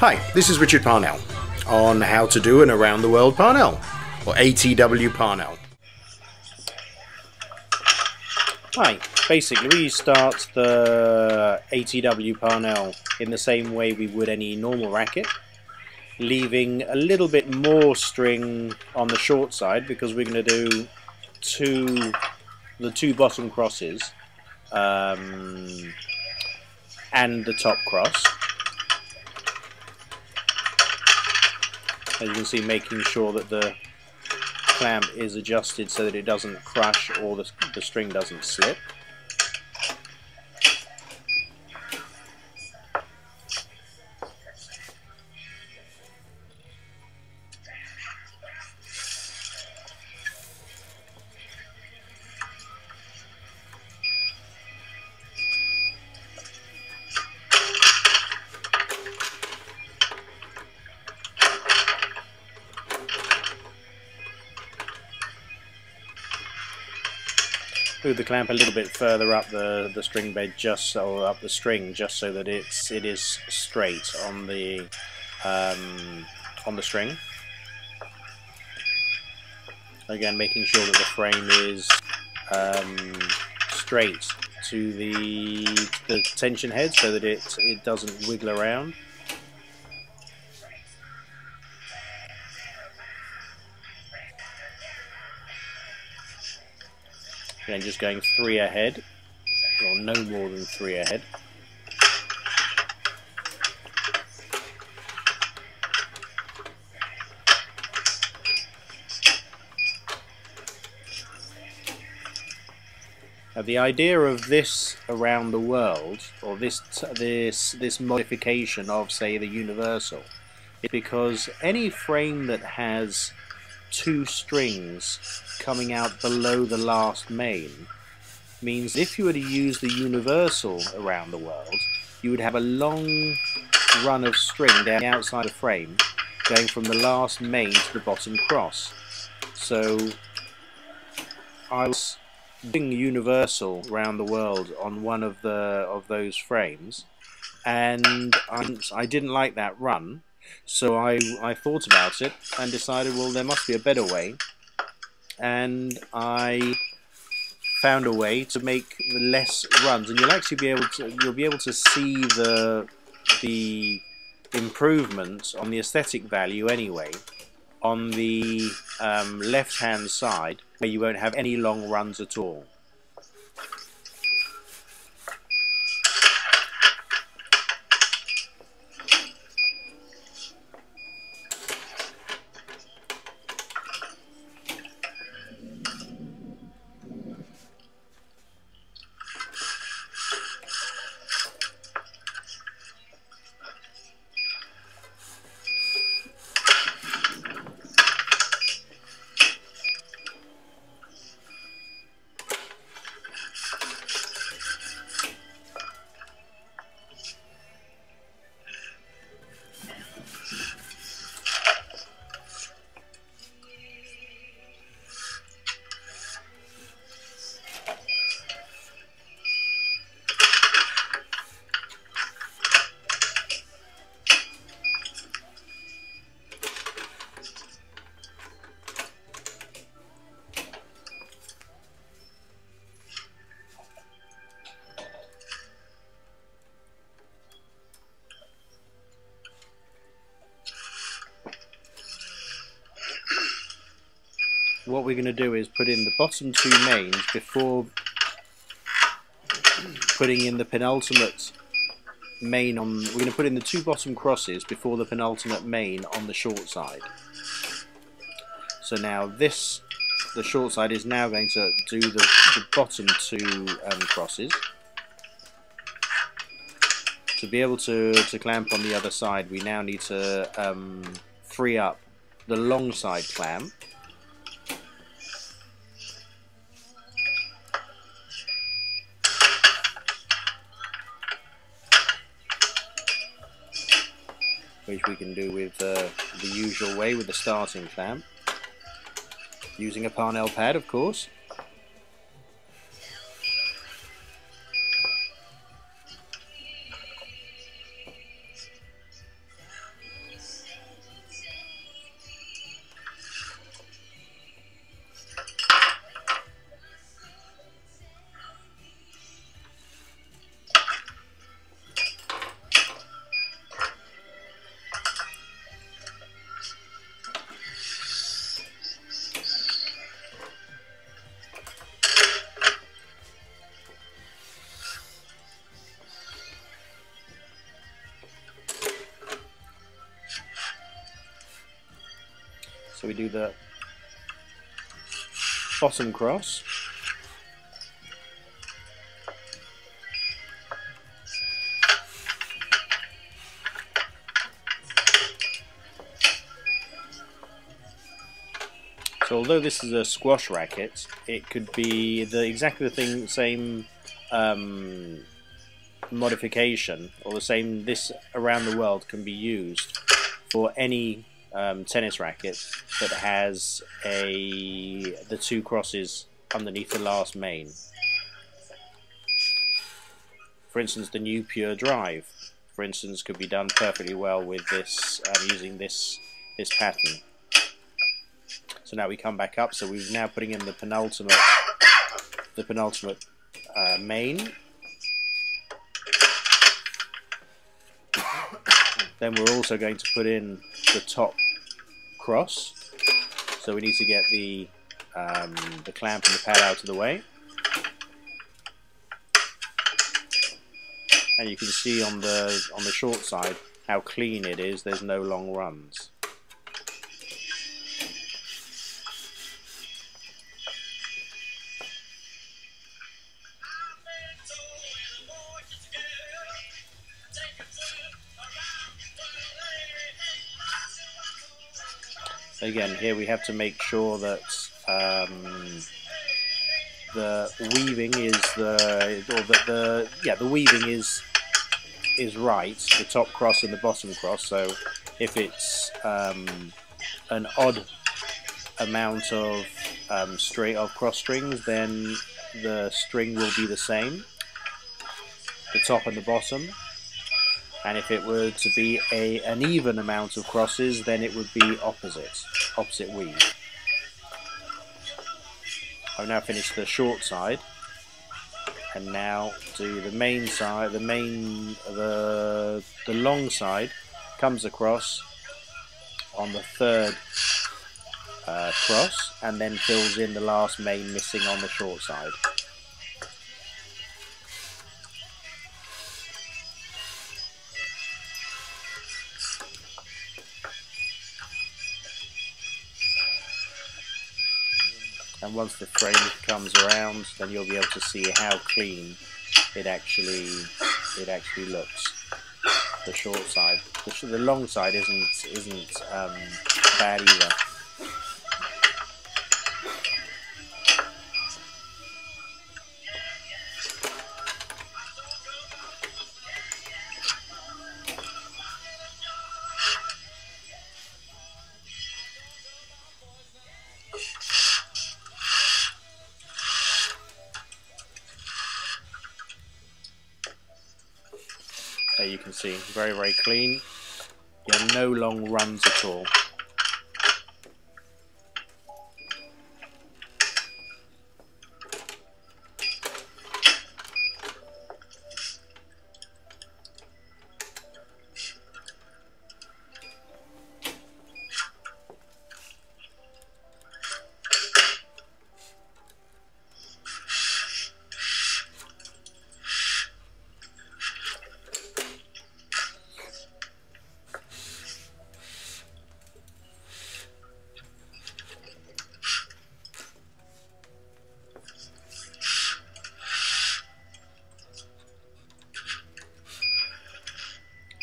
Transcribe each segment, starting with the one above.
Hi, this is Richard Parnell on how to do an Around the World Parnell, or ATW Parnell. Hi, basically we start the ATW Parnell in the same way we would any normal racket, leaving a little bit more string on the short side because we're going to do the two bottom crosses and the top cross. As you can see, making sure that the clamp is adjusted so that it doesn't crush or the string doesn't slip. Move the clamp a little bit further up the string bed, or up the string, just so that it is straight on the string. Again, making sure that the frame is straight to the tension head, so that it doesn't wiggle around. Again, just going 3 ahead, or no more than 3 ahead. Now, the idea of this Around the World, or this modification of, say, the Universal, is because any frame that has 2 strings coming out below the last main means if you were to use the Universal Around the World, you would have a long run of string down the outside of the frame going from the last main to the bottom cross. So I was doing Universal Around the World on one of those frames, and I didn't like that run. So I thought about it and decided, well, there must be a better way, and I found a way to make less runs, and you'll actually be able to see the improvement on the aesthetic value anyway on the left hand side, where you won't have any long runs at all. What we're going to do is put in the bottom 2 mains before putting in the penultimate main on. We're going to put in the 2 bottom crosses before the penultimate main on the short side. So now the short side is now going to do the bottom 2 crosses. To be able to clamp on the other side, we now need to free up the long side clamp. Which we can do with the usual way, with the starting clamp, using a Parnell pad, of course. So we do the bottom cross, so although this is a squash racket, it could be exactly the same modification, or the same. This Around the World can be used for any tennis racket that has the two crosses underneath the last main. For instance, the new Pure Drive, for instance, could be done perfectly well with this, using this pattern. So now we come back up. So we're now putting in the penultimate main. Then we're also going to put in the top cross. So we need to get the clamp and the pad out of the way. And you can see on the short side how clean it is. There's no long runs. Again, here we have to make sure that the weaving is the weaving is right, the top cross and the bottom cross. So if it's an odd amount of cross strings, then the string will be the same, the top and the bottom. And if it were to be an even amount of crosses, then it would be opposite weave. I've now finished the short side, and now do the main side. The long side comes across on the third cross, and then fills in the last main missing on the short side. And once the frame comes around, then you'll be able to see how clean it actually looks. The short side, the long side isn't bad either. There you can see, very, very clean. You have no long runs at all.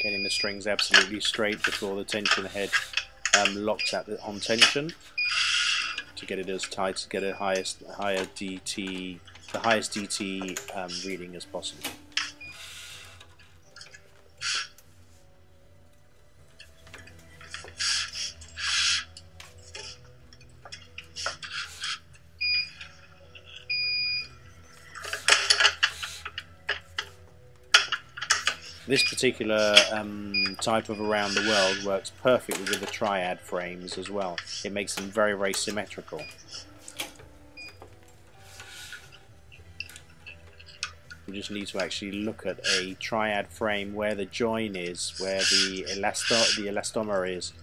Getting the strings absolutely straight before the tension head locks on tension, to get it as tight, to get the highest DT reading as possible. This particular type of Around the World works perfectly with the triad frames as well. It makes them very, very symmetrical. We just need to actually look at a triad frame where the join is, where the elastomer is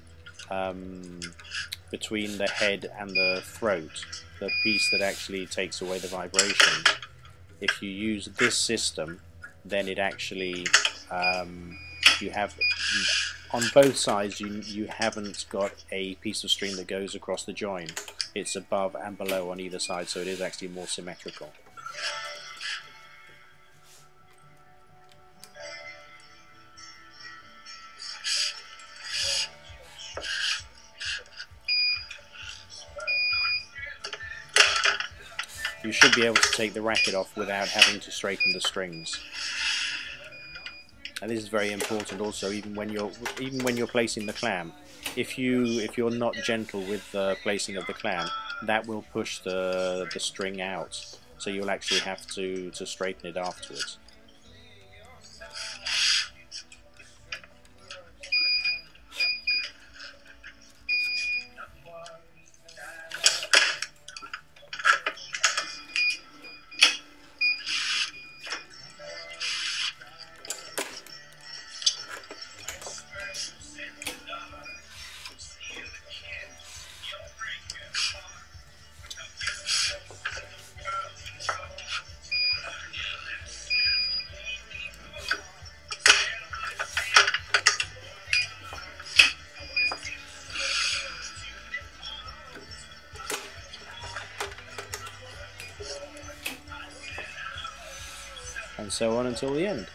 between the head and the throat, the piece that actually takes away the vibration. If you use this system, then it actually you have on both sides you haven't got a piece of string that goes across the join. It's above and below on either side, so it is actually more symmetrical. You should be able to take the racket off without having to straighten the strings. And this is very important also, even when you're placing the clam. If you're not gentle with the placing of the clam, that will push the string out. So you'll actually have to straighten it afterwards. And so on until the end.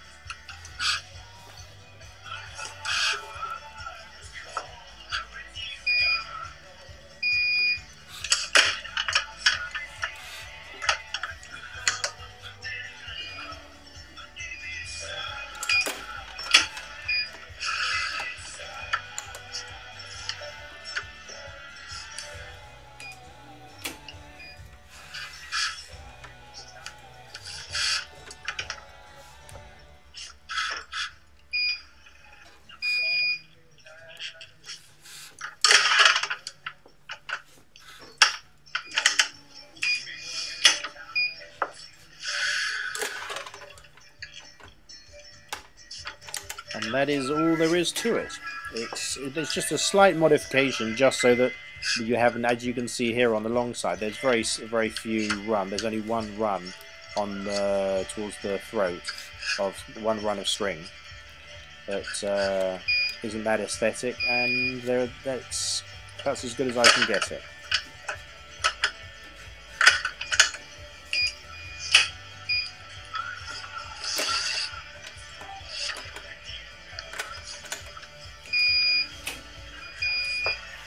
And that is all there is to it. It's just a slight modification, just so that you have, as you can see here on the long side, there's very few run. There's only one run on towards the throat of one run of string. That isn't that aesthetic, and that's as good as I can get it.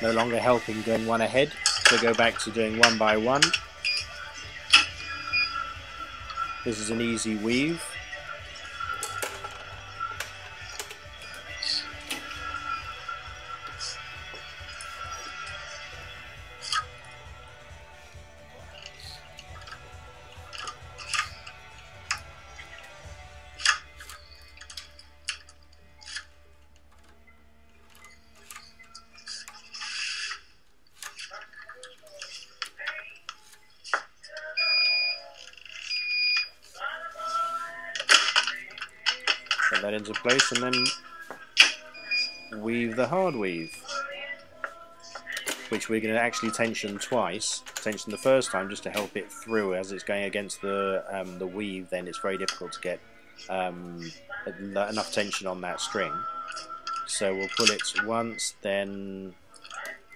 No longer helping going one ahead, so go back to doing one by one. This is an easy weave. Put that into place and then weave the hard weave, which we're going to actually tension twice. Tension the first time just to help it through, as it's going against the weave. Then it's very difficult to get enough tension on that string. So we'll pull it once, then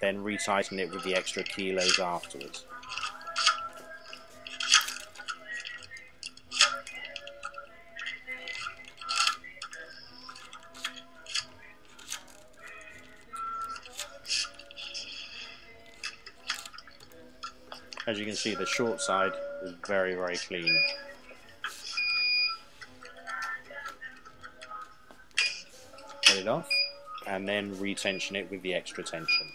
retighten it with the extra kilos afterwards. As you can see, the short side is very, very clean. Get it off, and then retension it with the extra tension.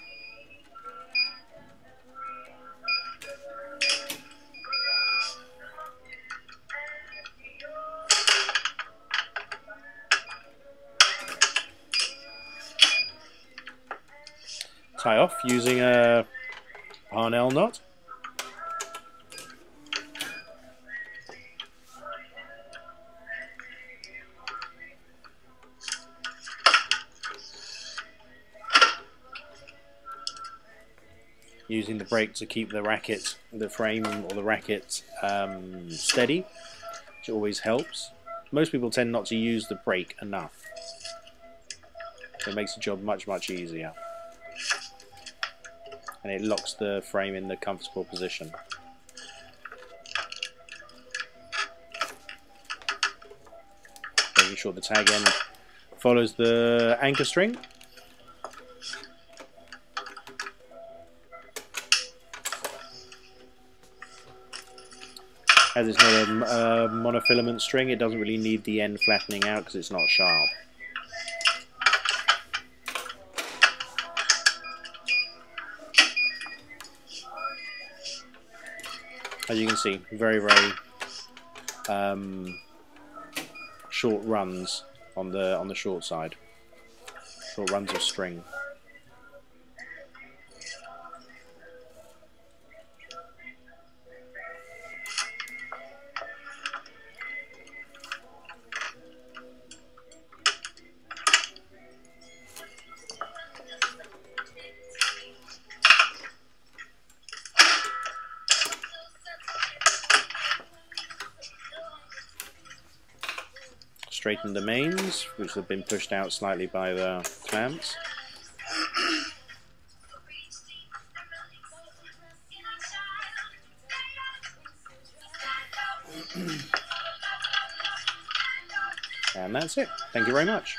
Tie off using a Parnell knot. Using the brake to keep the racket, the frame or the racket steady, which always helps. Most people tend not to use the brake enough. So it makes the job much, much easier. And it locks the frame in the comfortable position. Making sure the tag end follows the anchor string. As it's not a monofilament string, it doesn't really need the end flattening out because it's not sharp. As you can see, very, very short runs on the short side. Short runs of string. Straighten the mains, which have been pushed out slightly by the clamps. And that's it. Thank you very much.